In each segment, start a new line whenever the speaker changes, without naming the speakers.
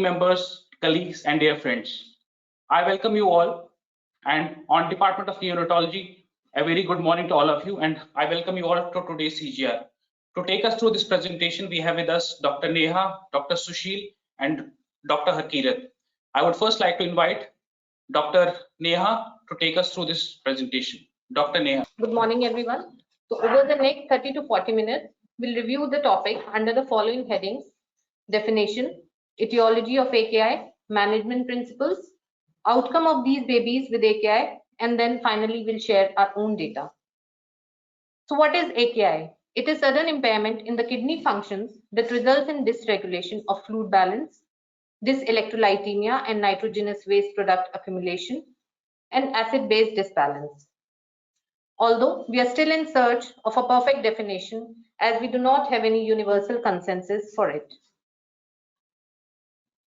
members, colleagues, and dear friends. I welcome you all, and on Department of Neonatology, a very good morning to all of you, and I welcome you all to today's CGR. To take us through this presentation, we have with us Dr. Neha, Dr. Sushil, and Dr. Hakirat. I would first like to invite Dr. Neha to take us through this presentation. Dr. Neha.
Good morning, everyone. So over the next 30 to 40 minutes, we'll review the topic under the following headings: definition, etiology of AKI, management principles, outcome of these babies with AKI, and then finally we'll share our own data. So what is AKI? It is sudden impairment in the kidney functions that results in dysregulation of fluid balance, dyselectrolytemia and nitrogenous waste product accumulation, and acid-base disbalance. Although we are still in search of a perfect definition, as we do not have any universal consensus for it.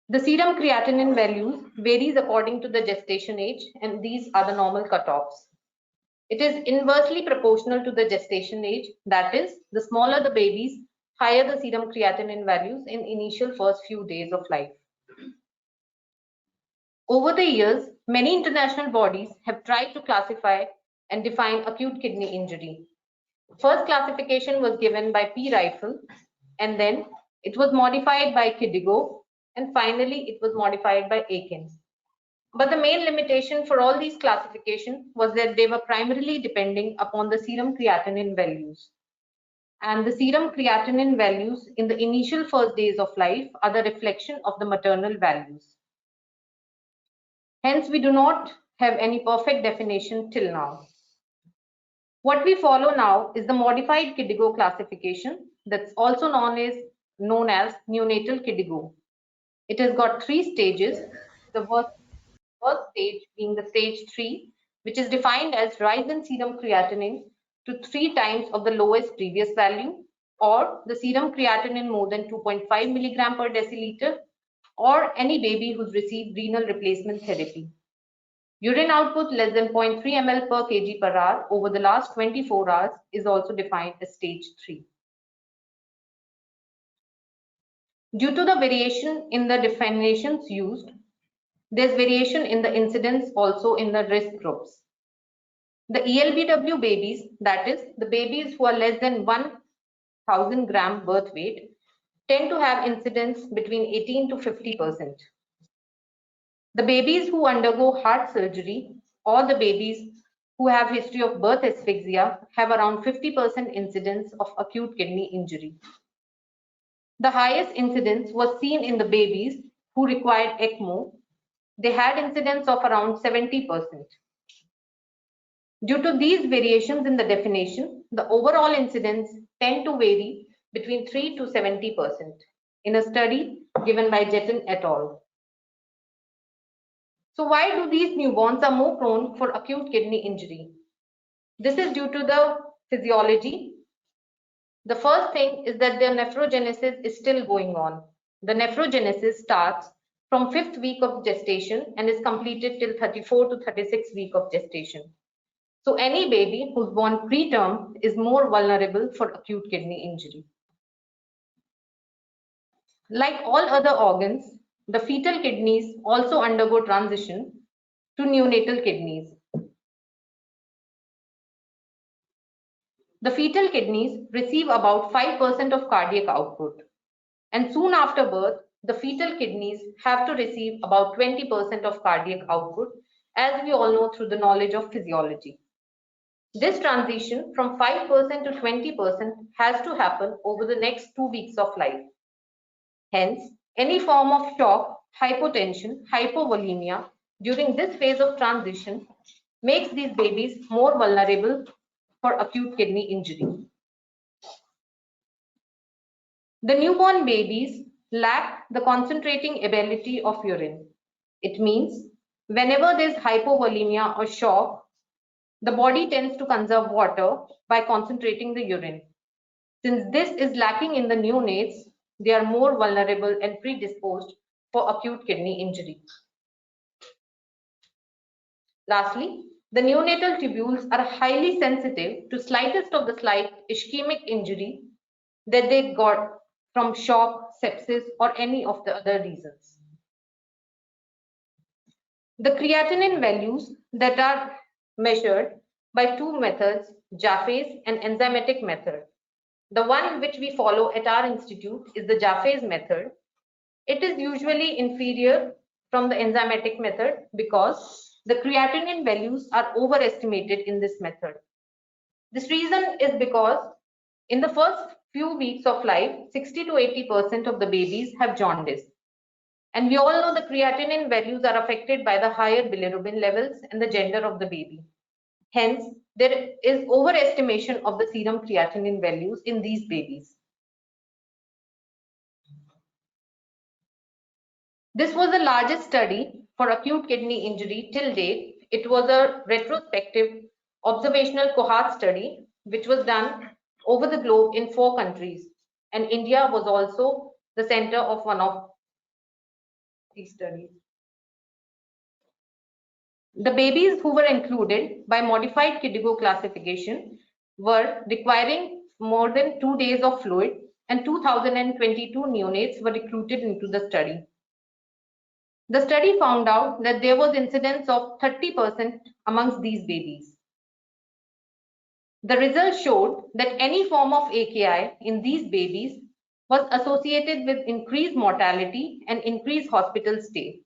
The serum creatinine values varies according to the gestation age, and these are the normal cutoffs. It is inversely proportional to the gestation age, that is, the smaller the babies, higher the serum creatinine values in initial first few days of life. Over the years, many international bodies have tried to classify and define acute kidney injury. First classification was given by P. Rifle, and then it was modified by KDIGO, and finally it was modified by Aiken. But the main limitation for all these classifications was that they were primarily depending upon the serum creatinine values. And the serum creatinine values in the initial first days of life are the reflection of the maternal values. Hence, we do not have any perfect definition till now. What we follow now is the modified KDIGO classification, that's also known as neonatal KDIGO. It has got 3 stages. The first stage being the stage 3, which is defined as rise in serum creatinine to 3 times of the lowest previous value, or the serum creatinine more than 2.5 milligram per deciliter, or any baby who's received renal replacement therapy. Urine output less than 0.3 ml per kg per hour over the last 24 hours is also defined as stage 3. Due to the variation in the definitions used, there's variation in the incidence also in the risk groups. The ELBW babies, that is, the babies who are less than 1000 gram birth weight, tend to have incidence between 18 to 50%. The babies who undergo heart surgery or the babies who have history of birth asphyxia have around 50% incidence of acute kidney injury. The highest incidence was seen in the babies who required ECMO. They had incidence of around 70%. Due to these variations in the definition, the overall incidence tend to vary between 3 to 70% in a study given by Jetin et al. So why do these newborns are more prone for acute kidney injury? This is due to the physiology. The first thing is that their nephrogenesis is still going on. The nephrogenesis starts from 5th week of gestation and is completed till 34 to 36 week of gestation. So any baby who's born preterm is more vulnerable for acute kidney injury. Like all other organs, the fetal kidneys also undergo transition to neonatal kidneys. The fetal kidneys receive about 5% of cardiac output, and soon after birth, the fetal kidneys have to receive about 20% of cardiac output, as we all know through the knowledge of physiology. This transition from 5% to 20% has to happen over the next 2 weeks of life. Hence, any form of shock, hypotension, hypovolemia during this phase of transition makes these babies more vulnerable for acute kidney injury. The newborn babies lack the concentrating ability of urine. It means whenever there's hypovolemia or shock, the body tends to conserve water by concentrating the urine. Since this is lacking in the neonates, they are more vulnerable and predisposed for acute kidney injury. Lastly, the neonatal tubules are highly sensitive to slightest of the slight ischemic injury that they got from shock, sepsis, or any of the other reasons. The creatinine values that are measured by two methods, Jaffe's and enzymatic method. The one which we follow at our institute is the Jaffe's method. It is usually inferior from the enzymatic method because the creatinine values are overestimated in this method. This reason is because in the first few weeks of life, 60 to 80% of the babies have jaundice. And we all know the creatinine values are affected by the higher bilirubin levels and the gender of the baby. Hence, there is overestimation of the serum creatinine values in these babies. This was the largest study for acute kidney injury till date. It was a retrospective observational cohort study which was done over the globe in 4 countries, and India was also the center of one of these studies. The babies who were included by modified KDIGO classification were requiring more than 2 days of fluid, and 2022 neonates were recruited into the study. The study found out that there was incidence of 30% amongst these babies. The results showed that any form of AKI in these babies was associated with increased mortality and increased hospital stay.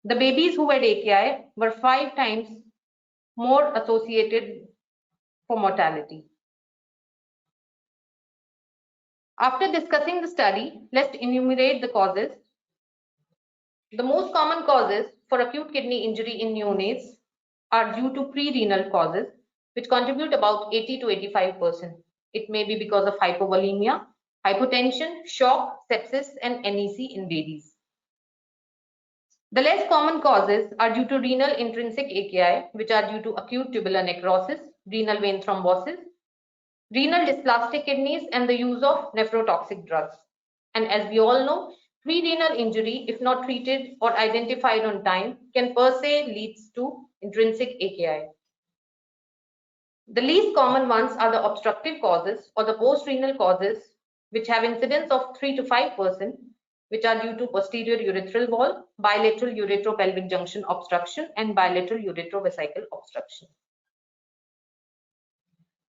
The babies who had AKI were 5 times more associated for mortality. After discussing the study, let's enumerate the causes. The most common causes for acute kidney injury in neonates are due to pre-renal causes, which contribute about 80 to 85%. It may be because of hypovolemia, hypotension, shock, sepsis, and NEC in babies. The less common causes are due to renal intrinsic AKI, which are due to acute tubular necrosis, renal vein thrombosis, renal dysplastic kidneys, and the use of nephrotoxic drugs. And as we all know, pre-renal injury, if not treated or identified on time, can per se lead to intrinsic AKI. The least common ones are the obstructive causes or the post-renal causes, which have incidence of 3 to 5%, which are due to posterior urethral wall, bilateral uretropelvic junction obstruction, and bilateral uretrovesical obstruction.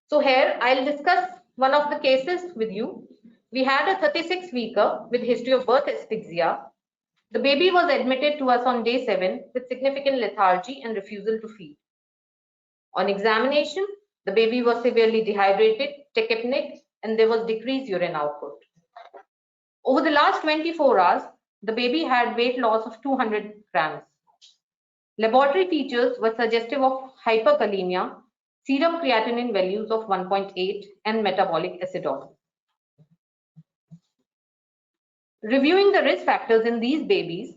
So here I'll discuss one of the cases with you. We had a 36-weeker with history of birth asphyxia. The baby was admitted to us on day 7 with significant lethargy and refusal to feed. On examination, the baby was severely dehydrated, tachypneic, and there was decreased urine output. Over the last 24 hours, the baby had weight loss of 200 grams. Laboratory features were suggestive of hyperkalemia, serum creatinine values of 1.8, and metabolic acidosis. Reviewing the risk factors in these babies,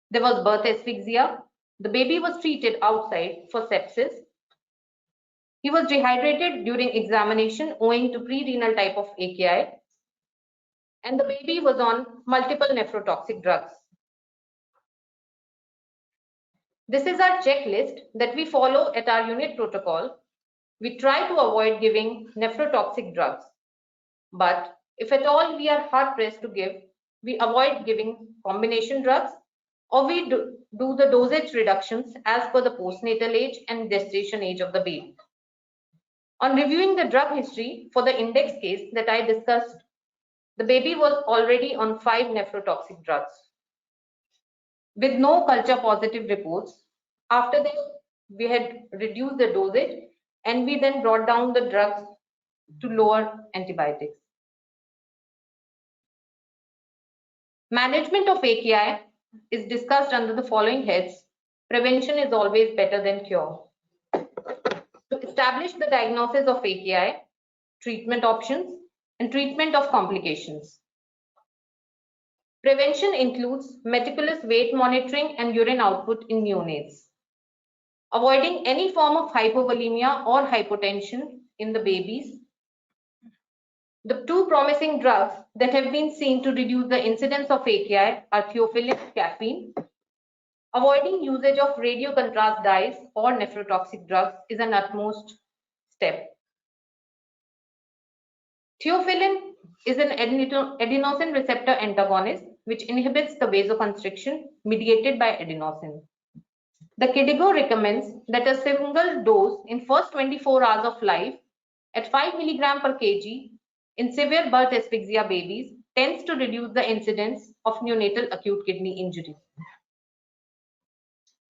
there was birth asphyxia. The baby was treated outside for sepsis. He was dehydrated during examination owing to pre-renal type of AKI, and the baby was on multiple nephrotoxic drugs. This is our checklist that we follow at our unit protocol. We try to avoid giving nephrotoxic drugs, but if at all we are hard pressed to give, we avoid giving combination drugs, or we do the dosage reductions as per the postnatal age and gestation age of the baby. On reviewing the drug history for the index case that I discussed, the baby was already on 5 nephrotoxic drugs with no culture positive reports. After that, we had reduced the dosage and we then brought down the drugs to lower antibiotics. Management of AKI is discussed under the following heads. Prevention is always better than cure. To establish the diagnosis of AKI, treatment options, and treatment of complications. Prevention includes meticulous weight monitoring and urine output in neonates. Avoiding any form of hypovolemia or hypotension in the babies. The 2 promising drugs that have been seen to reduce the incidence of AKI are theophylline and caffeine. Avoiding usage of radiocontrast dyes or nephrotoxic drugs is an utmost step. Theophylline is an adenosine receptor antagonist which inhibits the vasoconstriction mediated by adenosine. The KDIGO recommends that a single dose in first 24 hours of life at 5 mg per kg in severe birth asphyxia babies tends to reduce the incidence of neonatal acute kidney injury.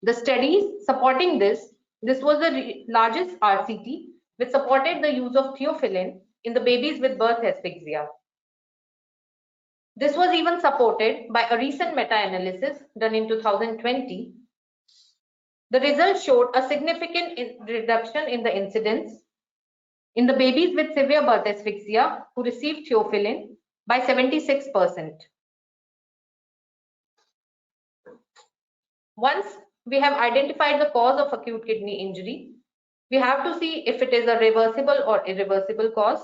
The studies supporting this was the largest RCT which supported the use of theophylline in the babies with birth asphyxia. This was even supported by a recent meta-analysis done in 2020. The results showed a significant reduction in the incidence in the babies with severe birth asphyxia who received theophylline by 76%. Once we have identified the cause of acute kidney injury, we have to see if it is a reversible or irreversible cause.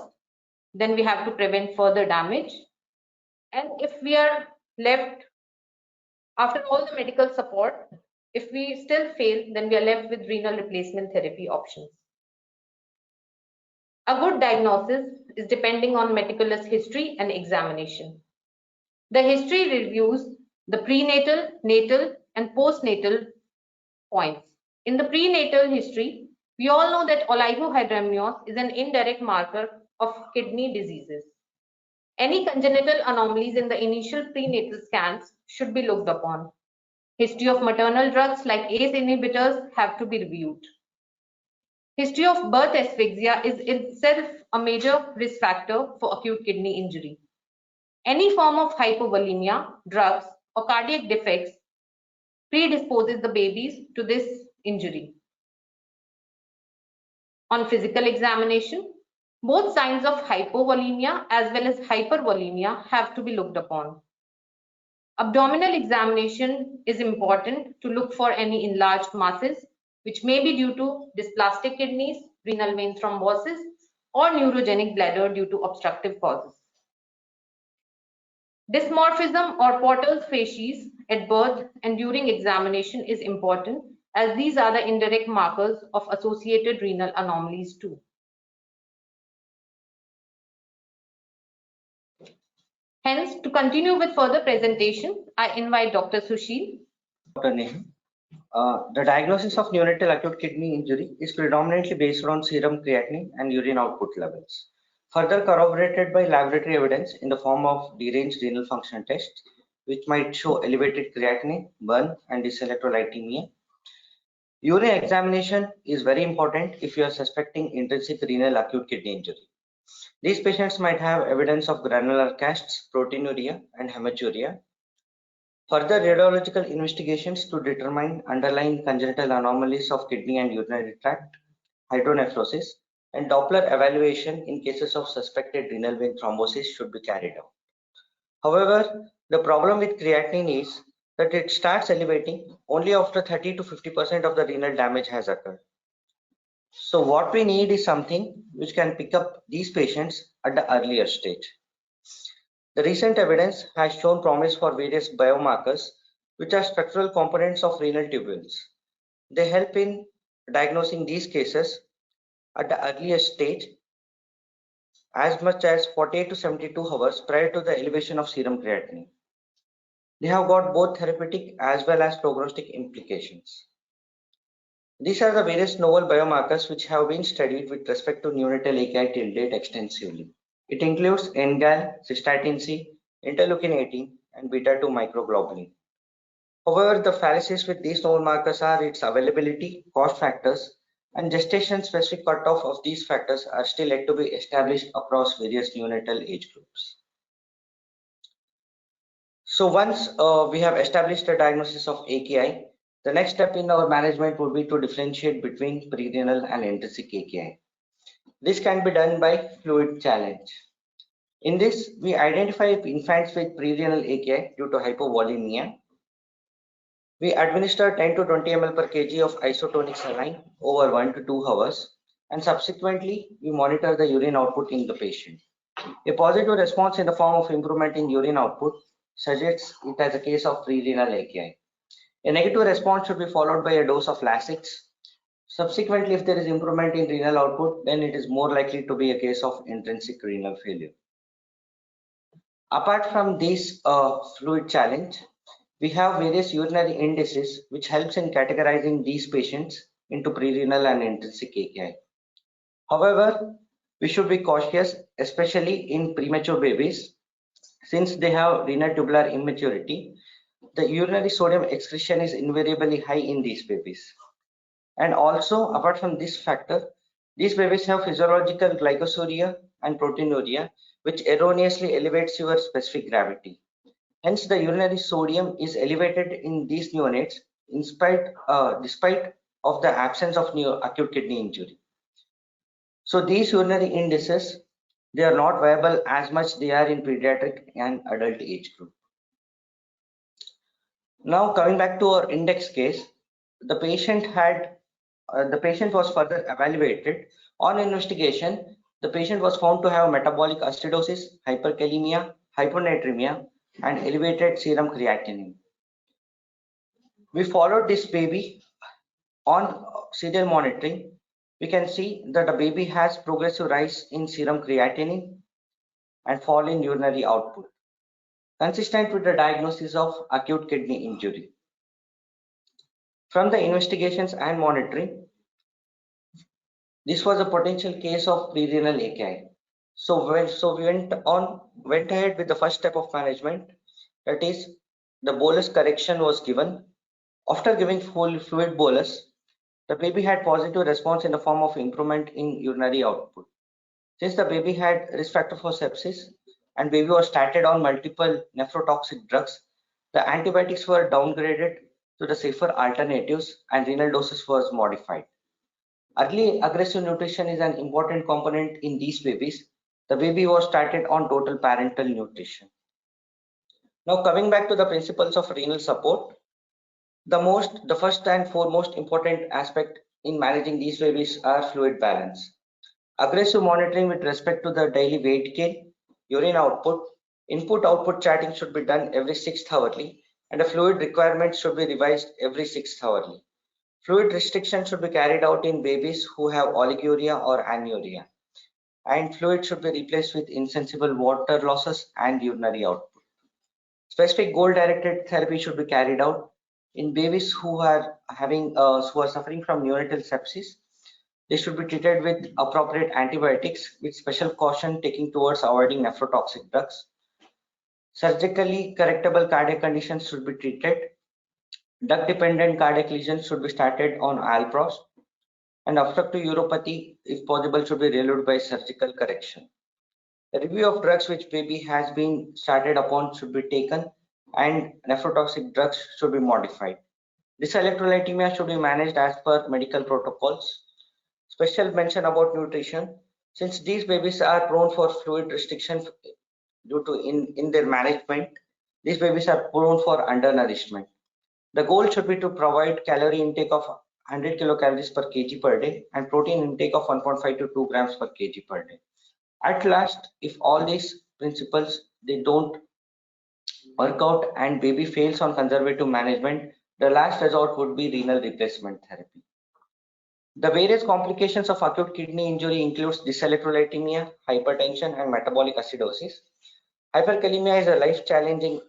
Then we have to prevent further damage. And if we are left, after all the medical support, if we still fail, then we are left with renal replacement therapy options. A good diagnosis is depending on meticulous history and examination. The history reviews the prenatal, natal, and postnatal points. In the prenatal history, we all know that oligohydramnios is an indirect marker of kidney diseases. Any congenital anomalies in the initial prenatal scans should be looked upon. History of maternal drugs like ACE inhibitors have to be reviewed. History of birth asphyxia is itself a major risk factor for acute kidney injury. Any form of hypovolemia, drugs, or cardiac defects predisposes the babies to this injury. On physical examination, both signs of hypovolemia as well as hypervolemia have to be looked upon. Abdominal examination is important to look for any enlarged masses, which may be due to dysplastic kidneys, renal vein thrombosis, or neurogenic bladder due to obstructive causes. Dysmorphism or Porter's facies at birth and during examination is important, as these are the indirect markers of associated renal anomalies too. Hence, to continue with further presentation, I invite Dr. Sushil.
Dr. Neha. The diagnosis of neonatal acute kidney injury is predominantly based on serum creatinine and urine output levels, further corroborated by laboratory evidence in the form of deranged renal function tests, which might show elevated creatinine, burn, and dyselectrolytemia. Urine examination is very important if you are suspecting intrinsic renal acute kidney injury. These patients might have evidence of granular casts, proteinuria, and hematuria. Further radiological investigations to determine underlying congenital anomalies of kidney and urinary tract, hydronephrosis, and Doppler evaluation in cases of suspected renal vein thrombosis should be carried out. However, the problem with creatinine is that it starts elevating only after 30 to 50% of the renal damage has occurred. So what we need is something which can pick up these patients at the earlier stage. The recent evidence has shown promise for various biomarkers, which are structural components of renal tubules. They help in diagnosing these cases at the earliest stage, as much as 48 to 72 hours prior to the elevation of serum creatinine. They have got both therapeutic as well as prognostic implications. These are the various novel biomarkers which have been studied with respect to neonatal AKI till date extensively. It includes NGAL, cystatin C, interleukin 18, and beta-2 microglobulin. However, the fallacies with these novel markers are its availability, cost factors, and gestation-specific cutoff of these factors are still yet to be established across various neonatal age groups. So once we have established the diagnosis of AKI, the next step in our management would be to differentiate between prerenal and intrinsic AKI. This can be done by fluid challenge. In this, we identify infants with prerenal AKI due to hypovolemia. We administer 10 to 20 ml per kg of isotonic saline over 1 to 2 hours, and subsequently we monitor the urine output in the patient. A positive response in the form of improvement in urine output suggests it as a case of prerenal AKI. A negative response should be followed by a dose of Lasix. Subsequently, if there is improvement in renal output, then it is more likely to be a case of intrinsic renal failure. Apart from this fluid challenge, we have various urinary indices which helps in categorizing these patients into pre-renal and intrinsic AKI. However, we should be cautious, especially in premature babies, since they have renal tubular immaturity. The urinary sodium excretion is invariably high in these babies. And also, apart from this factor, these babies have physiological glycosuria and proteinuria, which erroneously elevates your specific gravity. Hence, the urinary sodium is elevated in these neonates despite of the absence of acute kidney injury. So these urinary indices, they are not viable as much they are in pediatric and adult age group. Now coming back to our index case, the patient was further evaluated. On investigation, the patient was found to have metabolic acidosis, hyperkalemia, hyponatremia, and elevated serum creatinine. We followed this baby on serial monitoring. We can see that the baby has progressive rise in serum creatinine and fall in urinary output, consistent with the diagnosis of acute kidney injury. From the investigations and monitoring, this was a potential case of pre-renal AKI. So we went ahead with the first step of management, that is, the bolus correction was given. After giving full fluid bolus, the baby had positive response in the form of improvement in urinary output. Since the baby had risk factor for sepsis and baby was started on multiple nephrotoxic drugs, the antibiotics were downgraded to the safer alternatives and renal doses was modified. Early aggressive nutrition is an important component in these babies. The baby was started on total parental nutrition. Now coming back to the principles of renal support, the first and foremost important aspect in managing these babies are fluid balance. Aggressive monitoring with respect to the daily weight gain, urine output, input-output charting should be done every 6th hourly, and the fluid requirements should be revised every 6th hourly. Fluid restriction should be carried out in babies who have oliguria or anuria, and fluid should be replaced with insensible water losses and urinary output. Specific goal-directed therapy should be carried out in babies who are suffering from neonatal sepsis. They should be treated with appropriate antibiotics with special caution taking towards avoiding nephrotoxic drugs. Surgically correctable cardiac conditions should be treated. Duct-dependent cardiac lesions should be started on Alpros, and obstructive uropathy, if possible, should be relieved by surgical correction. A review of drugs which baby has been started upon should be taken, and nephrotoxic drugs should be modified. Dyselectrolytemia should be managed as per medical protocols. Special mention about nutrition, since these babies are prone for fluid restriction due to in their management, these babies are prone for undernourishment. The goal should be to provide calorie intake of 100 kilocalories per kg per day and protein intake of 1.5 to 2 grams per kg per day. At last, if all these principles they don't work out and baby fails on conservative management, the last resort would be renal replacement therapy. The various complications of acute kidney injury includes dyselectrolytemia, hypertension, and metabolic acidosis. Hyperkalemia is a life-challenging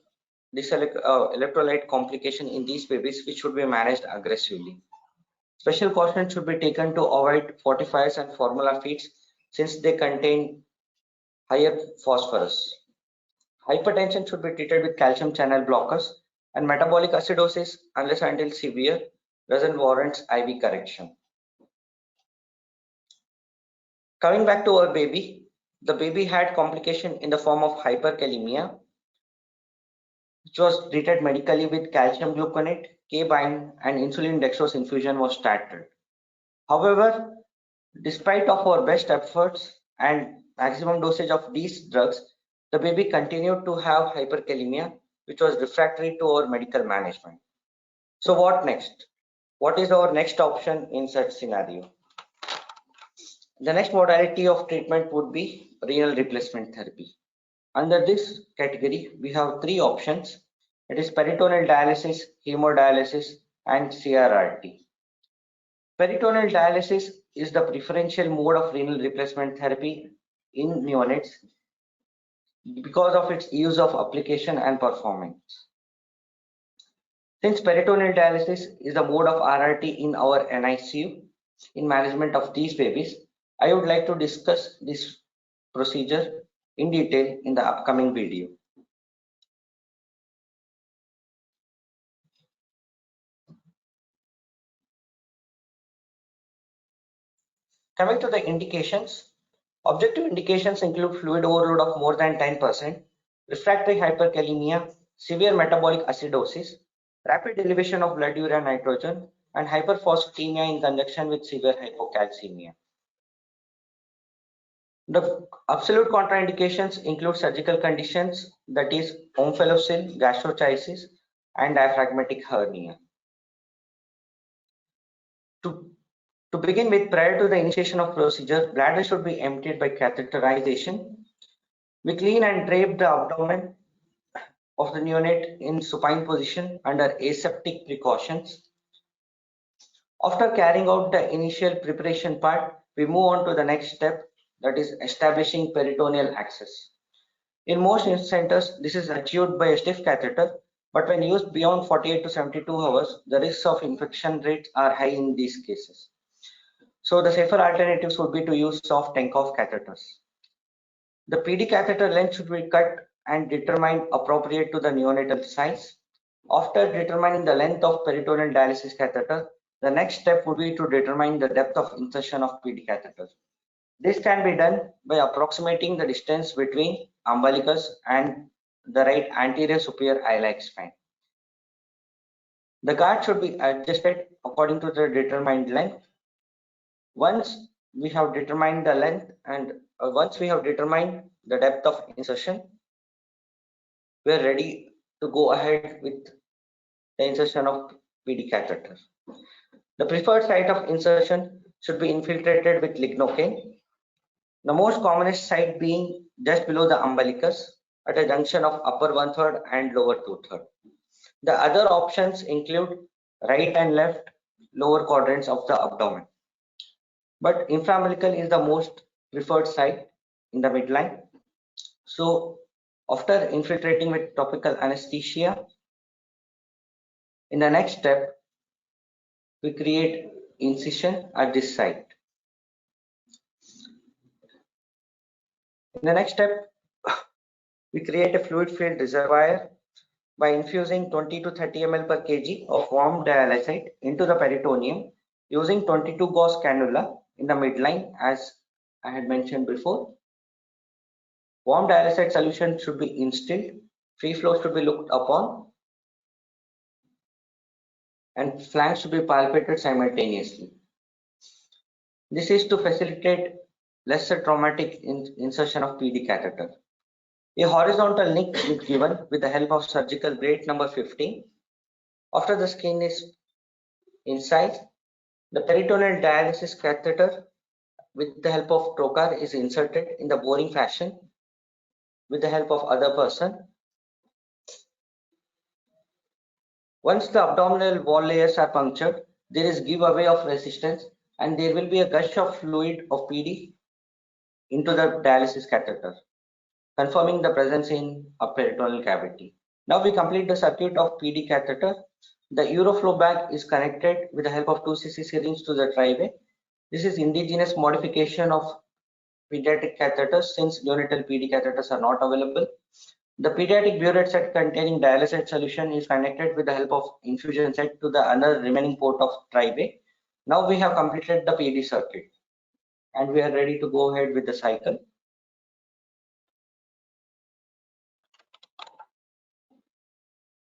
electrolyte complication in these babies, which should be managed aggressively. Special caution should be taken to avoid fortifiers and formula feeds since they contain higher phosphorus. Hypertension should be treated with calcium channel blockers, and metabolic acidosis, unless until severe, doesn't warrant IV correction. Coming back to our baby, the baby had complication in the form of hyperkalemia, which was treated medically with calcium gluconate, K-bind, and insulin dextrose infusion was started. However, despite of our best efforts and maximum dosage of these drugs, the baby continued to have hyperkalemia, which was refractory to our medical management. So what next? What is our next option in such scenario? The next modality of treatment would be renal replacement therapy. Under this category, we have three options. It is peritoneal dialysis, hemodialysis, and CRRT. Peritoneal dialysis is the preferential mode of renal replacement therapy in neonates. because of its ease of application and performance. Since peritoneal dialysis is the mode of RRT in our NICU in management of these babies, I would like to discuss this procedure in detail in the upcoming video. Coming to the indications, objective indications include fluid overload of more than 10%, refractory hyperkalemia, severe metabolic acidosis, rapid elevation of blood urea nitrogen, and hyperphosphatemia in conjunction with severe hypocalcemia. The absolute contraindications include surgical conditions, that is omphalocele, gastrochiasis, and diaphragmatic hernia. To begin with, prior to the initiation of procedure, bladder should be emptied by catheterization. We clean and drape the abdomen of the neonate in supine position under aseptic precautions. After carrying out the initial preparation part, we move on to the next step, that is establishing peritoneal access. In most centers, this is achieved by a stiff catheter, but when used beyond 48 to 72 hours, the risks of infection rates are high in these cases. So the safer alternatives would be to use soft Tenkov catheters. The PD catheter length should be cut and determined appropriate to the neonatal size. After determining the length of peritoneal dialysis catheter, the next step would be to determine the depth of insertion of PD catheter. This can be done by approximating the distance between umbilicus and the right anterior superior iliac spine. The guard should be adjusted according to the determined length. Once we have determined the length and once we have determined the depth of insertion, we are ready to go ahead with the insertion of PD catheter. The preferred site of insertion should be infiltrated with lignocaine. The most commonest site being just below the umbilicus at a junction of upper 1/3 and lower 2/3. The other options include right and left lower quadrants of the abdomen. But infraumbilical is the most preferred site in the midline. So after infiltrating with topical anesthesia, in the next step, we create incision at this site. In the next step, we create a fluid filled reservoir by infusing 20 to 30 ml per kg of warm dialysate into the peritoneum using 22 gauge cannula in the midline, as I had mentioned before. Warm dialysate solution should be instilled, free flow should be looked upon, and flanks should be palpated simultaneously. This is to facilitate lesser traumatic insertion of PD catheter. A horizontal nick is given with the help of surgical braid number 15. After the skin is incised, the peritoneal dialysis catheter with the help of trocar is inserted in the boring fashion with the help of other person. Once the abdominal wall layers are punctured, there is giveaway of resistance and there will be a gush of fluid of PD into the dialysis catheter, confirming the presence in a peritoneal cavity. Now we complete the circuit of PD catheter. The Euroflow bag is connected with the help of 2 cc syringe to the tri-way. This is indigenous modification of pediatric catheters since neonatal PD catheters are not available. The pediatric burette set containing dialysate solution is connected with the help of infusion set to the other remaining port of tri-way. Now we have completed the PD circuit and we are ready to go ahead with the cycle.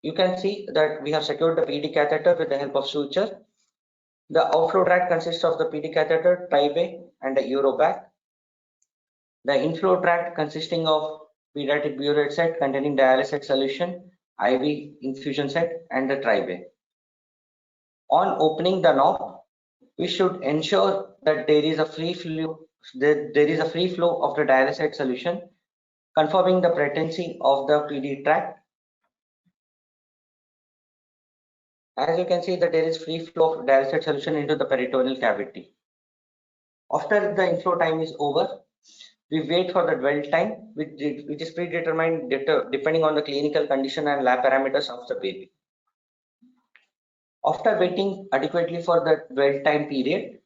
You can see that we have secured the PD catheter with the help of suture. The outflow tract consists of the PD catheter, tri-way, and a Euro bag. The inflow tract consisting of pediatric burette set containing dialysate solution, IV infusion set, and the tri-way. On opening the knob, we should ensure that there is a free flow. There is a free flow of the dialysate solution, confirming the patency of the PD tract. As you can see that there is free flow of dialysate solution into the peritoneal cavity. After the inflow time is over, We wait for the dwell time, which is predetermined depending on the clinical condition and lab parameters of the baby. After waiting adequately for the dwell time period,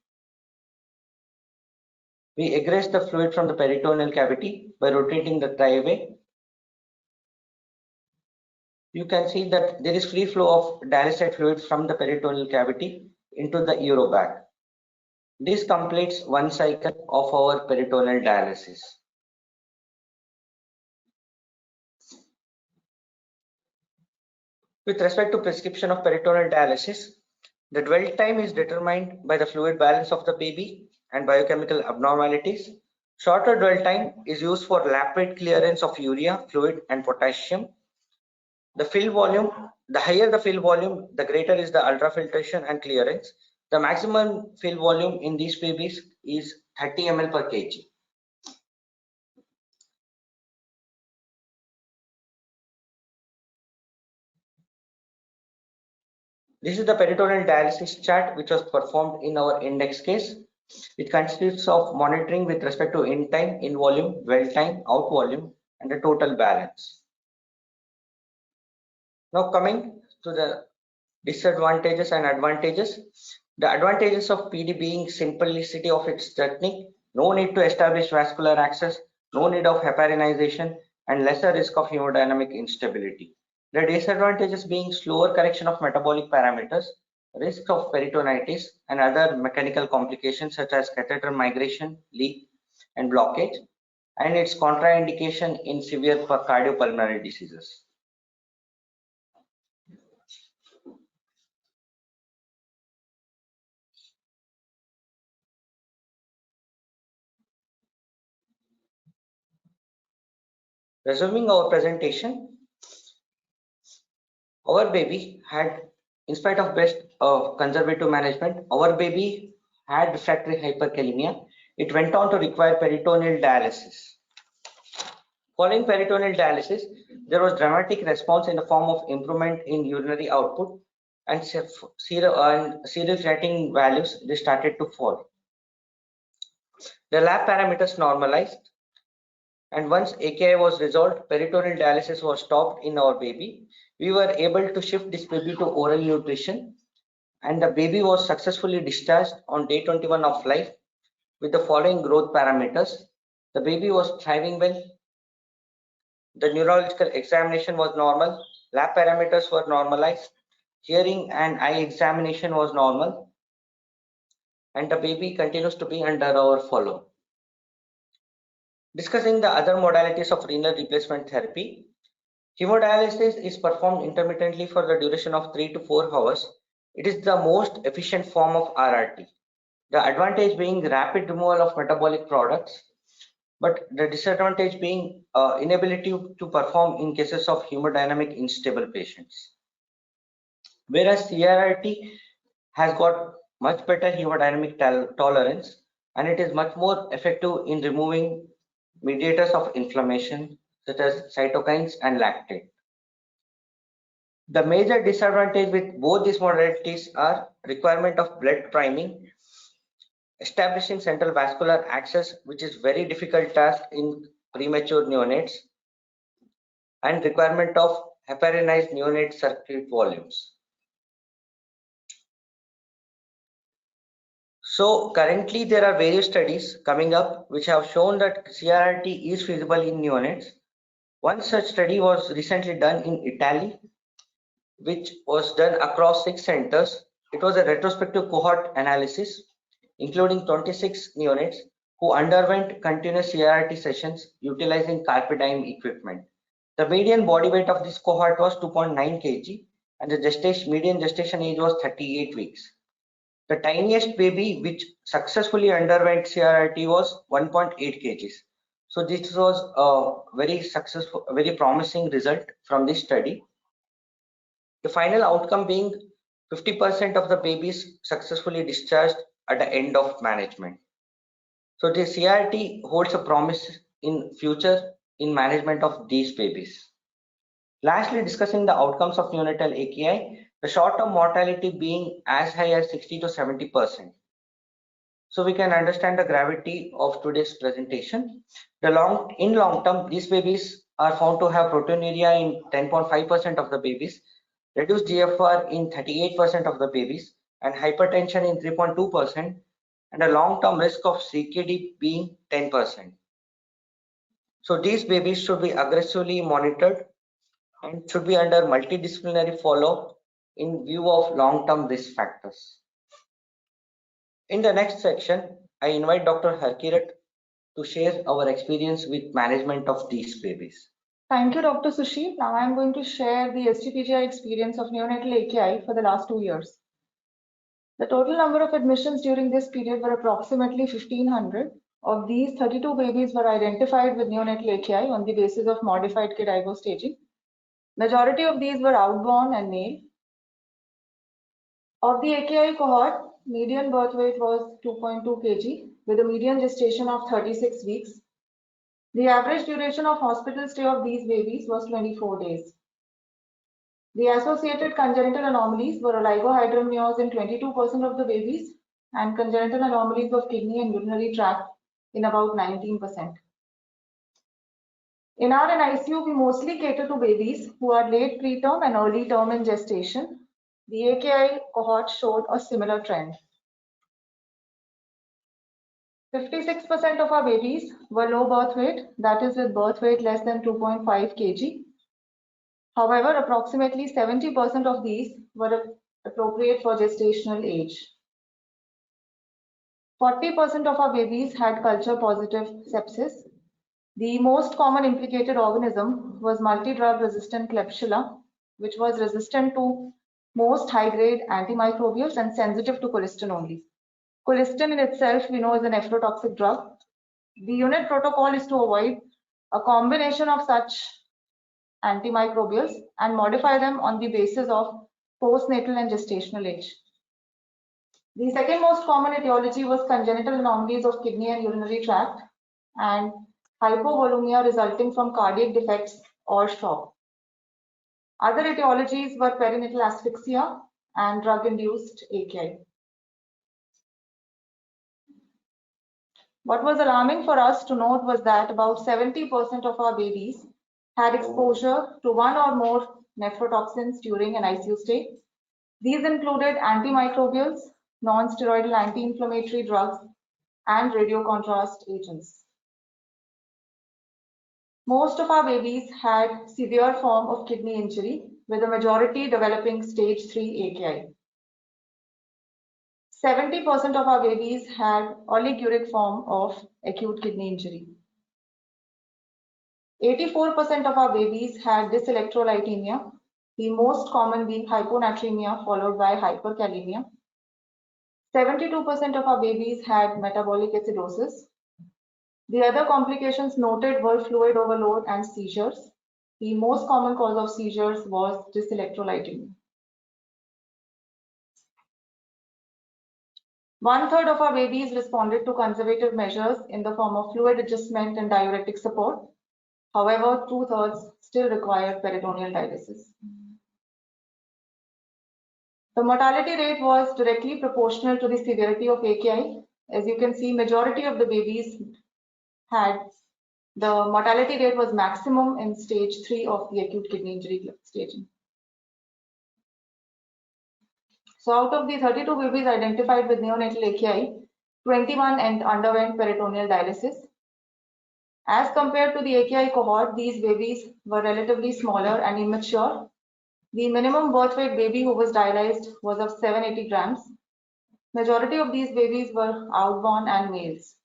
we egress the fluid from the peritoneal cavity by rotating the triway. You can see that there is free flow of dialysate fluid from the peritoneal cavity into the urobag. This completes one cycle of our peritoneal dialysis. With respect to prescription of peritoneal dialysis, the dwell time is determined by the fluid balance of the baby and biochemical abnormalities. Shorter dwell time is used for rapid clearance of urea, fluid, and potassium. The fill volume, the higher the fill volume, the greater is the ultrafiltration and clearance. The maximum fill volume in these babies is 30 ml per kg. This is the peritoneal dialysis chart which was performed in our index case. It consists of monitoring with respect to in time, in volume, dwell time, out volume, and the total balance. Now coming to the disadvantages and advantages. The advantages of PD being simplicity of its technique, no need to establish vascular access, no need of heparinization, and lesser risk of hemodynamic instability. The disadvantages being slower correction of metabolic parameters, risk of peritonitis, and other mechanical complications such as catheter migration, leak, and blockage, and its contraindication in severe cardiopulmonary diseases. Resuming our presentation, our baby had, in spite of best conservative management, our baby had refractory hyperkalemia. It went on to require peritoneal dialysis. Following peritoneal dialysis, there was dramatic response in the form of improvement in urinary output and serial creatinine values, they started to fall. The lab parameters normalized, and once AKI was resolved, peritoneal dialysis was stopped in our baby. We were able to shift this baby to oral nutrition, and the baby was successfully discharged on day 21 of life with the following growth parameters. The baby was thriving well. The neurological examination was normal. Lab parameters were normalized. Hearing and eye examination was normal. And the baby continues to be under our follow. Discussing the other modalities of renal replacement therapy, hemodialysis is performed intermittently for the duration of 3 to 4 hours. It is the most efficient form of RRT. The advantage being rapid removal of metabolic products, but the disadvantage being inability to perform in cases of hemodynamic unstable patients. Whereas CRRT has got much better hemodynamic tolerance, and it is much more effective in removing mediators of inflammation such as cytokines and lactate. The major disadvantage with both these modalities are requirement of blood priming, establishing central vascular access, which is very difficult task in premature neonates, and requirement of heparinized neonate circuit volumes. So currently there are various studies coming up which have shown that CRRT is feasible in neonates. One such study was recently done in Italy, which was done across 6 centers. It was a retrospective cohort analysis, including 26 neonates who underwent continuous CRRT sessions utilizing Carpedime equipment. The median body weight of this cohort was 2.9 kg and the median gestation age was 38 weeks. The tiniest baby which successfully underwent CRRT was 1.8 kg. So this was a very successful, very promising result from this study. The final outcome being 50% of the babies successfully discharged at the end of management. So the CRT holds a promise in future in management of these babies. Lastly, discussing the outcomes of neonatal AKI, the short-term mortality being as high as 60 to 70%. so we can understand the gravity of today's presentation. In long term, these babies are found to have proteinuria in 10.5% of the babies, reduced GFR in 38% of the babies, and hypertension in 3.2%, and a long-term risk of CKD being 10%. So these babies should be aggressively monitored and should be under multidisciplinary follow-up in view of long-term risk factors. In the next section, I invite Dr. Harkirat to share our experience with management of these babies.
Thank you, Dr. Sushil. Now I'm going to share the SGPGI experience of neonatal AKI for the last 2 years. The total number of admissions during this period were approximately 1,500. Of these, 32 babies were identified with neonatal AKI on the basis of modified KDIGO staging. Majority of these were outborn and male. Of the AKI cohort, median birth weight was 2.2 kg with a median gestation of 36 weeks. The average duration of hospital stay of these babies was 24 days. The associated congenital anomalies were oligohydramnios in 22% of the babies and congenital anomalies of kidney and urinary tract in about 19%. In our NICU, we mostly cater to babies who are late preterm and early term in gestation. The AKI cohort showed a similar trend. 56% of our babies were low birth weight, that is with birth weight less than 2.5 kg. However, approximately 70% of these were appropriate for gestational age. 40% of our babies had culture positive sepsis. The most common implicated organism was multi-drug resistant Klebsiella, which was resistant to most high-grade antimicrobials and sensitive to colistin only. Colistin in itself, we know, is a nephrotoxic drug. The unit protocol is to avoid a combination of such antimicrobials and modify them on the basis of postnatal and gestational age. The second most common etiology was congenital anomalies of kidney and urinary tract and hypovolemia resulting from cardiac defects or shock. Other etiologies were perinatal asphyxia and drug-induced AKI. What was alarming for us to note was that about 70% of our babies had exposure to one or more nephrotoxins during an ICU stay. These included antimicrobials, non-steroidal anti-inflammatory drugs, and radiocontrast agents. Most of our babies had severe form of kidney injury, with a majority developing stage 3 AKI. 70% of our babies had oliguric form of acute kidney injury. 84% of our babies had dyselectrolytemia, the most common being hyponatremia followed by hyperkalemia. 72% of our babies had metabolic acidosis. The other complications noted were fluid overload and seizures. The most common cause of seizures was dyselectrolytemia. 1/3 of our babies responded to conservative measures in the form of fluid adjustment and diuretic support. However, 2/3 still required peritoneal dialysis. The mortality rate was directly proportional to the severity of AKI. As you can see, majority of the babies had the mortality rate was maximum in stage 3 of the acute kidney injury staging. So out of the 32 babies identified with neonatal AKI, 21 underwent peritoneal dialysis. As compared to the AKI cohort, these babies were relatively smaller and immature. The minimum birth weight baby who was dialyzed was of 780 grams. Majority of these babies were outborn and males.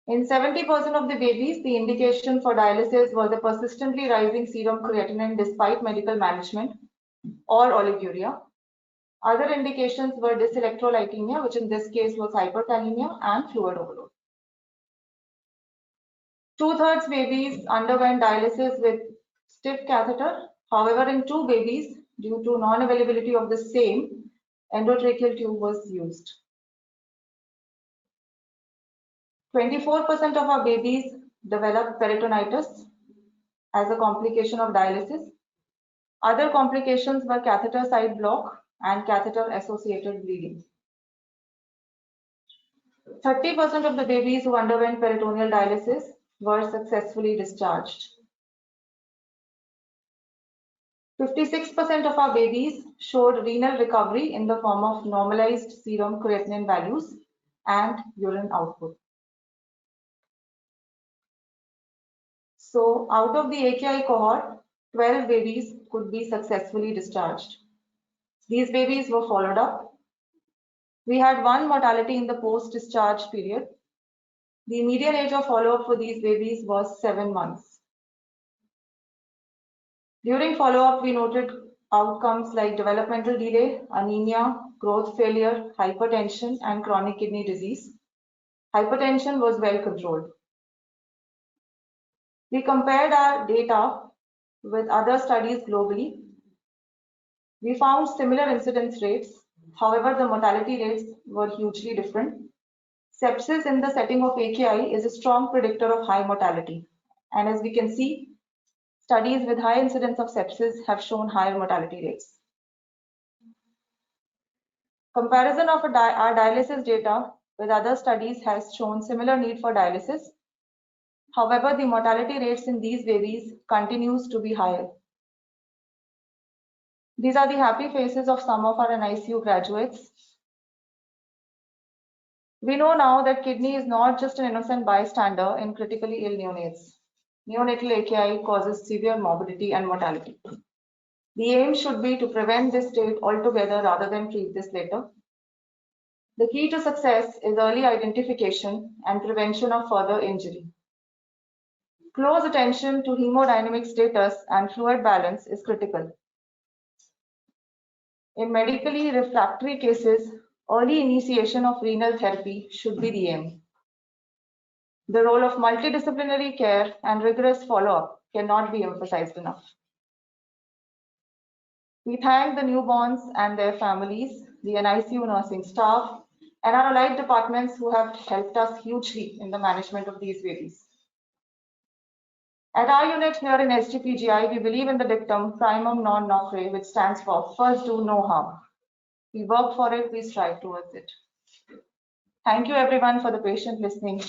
In 70% of the babies, the indication for dialysis was a persistently rising serum creatinine despite medical management or oliguria. Other indications were dyselectrolytemia, which in this case was hyperkalemia, and fluid overload. 2/3 babies underwent dialysis with stiff catheter. However, in 2 babies, due to non-availability of the same, endotracheal tube was used. 24% of our babies developed peritonitis as a complication of dialysis. Other complications were catheter side block and catheter associated bleeding. 30% of the babies who underwent peritoneal dialysis were successfully discharged. 56% of our babies showed renal recovery in the form of normalized serum creatinine values and urine output. So out of the AKI cohort, 12 babies could be successfully discharged. These babies were followed up. We had one mortality in the post-discharge period. The median age of follow-up for these babies was 7 months. During follow-up, we noted outcomes like developmental delay, anemia, growth failure, hypertension, and chronic kidney disease. Hypertension was well controlled. We compared our data with other studies globally. We found similar incidence rates. However, the mortality rates were hugely different. Sepsis in the setting of AKI is a strong predictor of high mortality. And as we can see, studies with high incidence of sepsis have shown higher mortality rates. Comparison of our dialysis data with other studies has shown similar need for dialysis. However, the mortality rates in these babies continues to be higher. These are the happy faces of some of our NICU graduates. We know now that kidney is not just an innocent bystander in critically ill neonates. Neonatal AKI causes severe morbidity and mortality. The aim should be to prevent this state altogether rather than treat this later. The key to success is early identification and prevention of further injury. Close attention to hemodynamic status and fluid balance is critical. In medically refractory cases, early initiation of renal therapy should be the aim. The role of multidisciplinary care and rigorous follow-up cannot be emphasized enough. We thank the newborns and their families, the NICU nursing staff, and our allied departments who have helped us hugely in the management of these babies. At our unit here in SGPGI, we believe in the dictum primum non nocere, which stands for first do no harm. We work for it, we strive towards it. Thank you everyone for the patient listening.